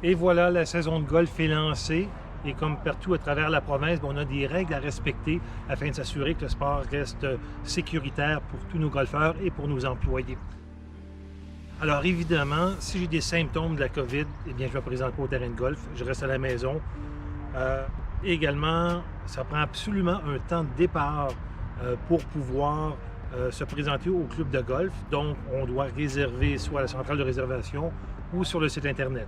Et voilà, la saison de golf est lancée. Et comme partout à travers la province, on a des règles à respecter afin de s'assurer que le sport reste sécuritaire pour tous nos golfeurs et pour nos employés. Alors évidemment, si j'ai des symptômes de la COVID, eh bien je ne me présente pas au terrain de golf, je reste à la maison. Également, ça prend absolument un temps de départ pour pouvoir se présenter au club de golf. Donc, on doit réserver soit à la centrale de réservation ou sur le site Internet.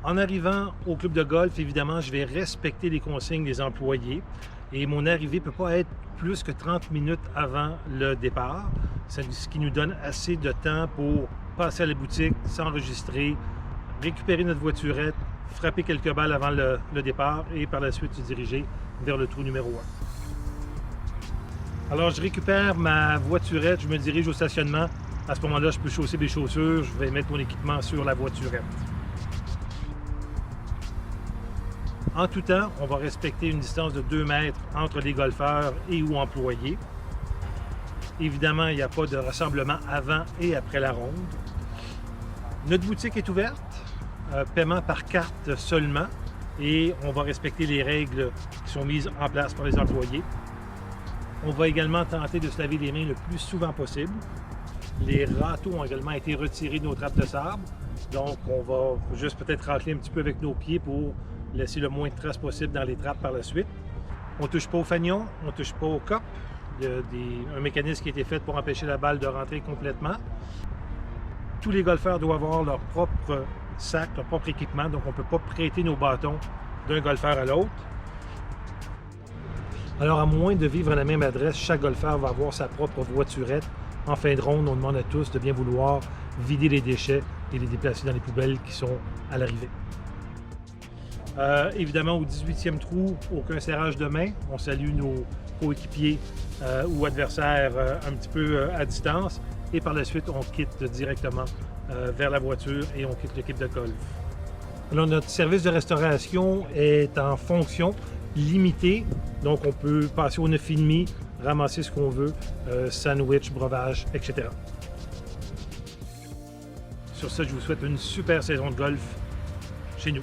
En arrivant au club de golf, évidemment, je vais respecter les consignes des employés et mon arrivée ne peut pas être plus que 30 minutes avant le départ, ce qui nous donne assez de temps pour passer à la boutique, s'enregistrer, récupérer notre voiturette, frapper quelques balles avant le départ et par la suite se diriger vers le trou numéro 1. Alors, je récupère ma voiturette, je me dirige au stationnement. À ce moment-là, je peux chausser mes chaussures, je vais mettre mon équipement sur la voiturette. En tout temps, on va respecter une distance de 2 mètres entre les golfeurs et ou employés. Évidemment, il n'y a pas de rassemblement avant et après la ronde. Notre boutique est ouverte, paiement par carte seulement, et on va respecter les règles qui sont mises en place par les employés. On va également tenter de se laver les mains le plus souvent possible. Les râteaux ont également été retirés de nos trappes de sable, donc on va juste peut-être racler un petit peu avec nos pieds pour laisser le moins de traces possible dans les trappes par la suite. On ne touche pas au fanion, on ne touche pas au cop. Il y a un mécanisme qui a été fait pour empêcher la balle de rentrer complètement. Tous les golfeurs doivent avoir leur propre sac, leur propre équipement, donc on ne peut pas prêter nos bâtons d'un golfeur à l'autre. Alors, à moins de vivre à la même adresse, chaque golfeur va avoir sa propre voiturette. En fin de ronde, on demande à tous de bien vouloir vider les déchets et les déplacer dans les poubelles qui sont à l'arrivée. Évidemment, au 18e trou, aucun serrage de main. On salue nos coéquipiers ou adversaires un petit peu à distance. Et par la suite, on quitte directement vers la voiture et on quitte l'équipe de golf. Alors, notre service de restauration est en fonction limitée. Donc, on peut passer au 9,5, ramasser ce qu'on veut, sandwich, breuvage, etc. Sur ce, je vous souhaite une super saison de golf chez nous.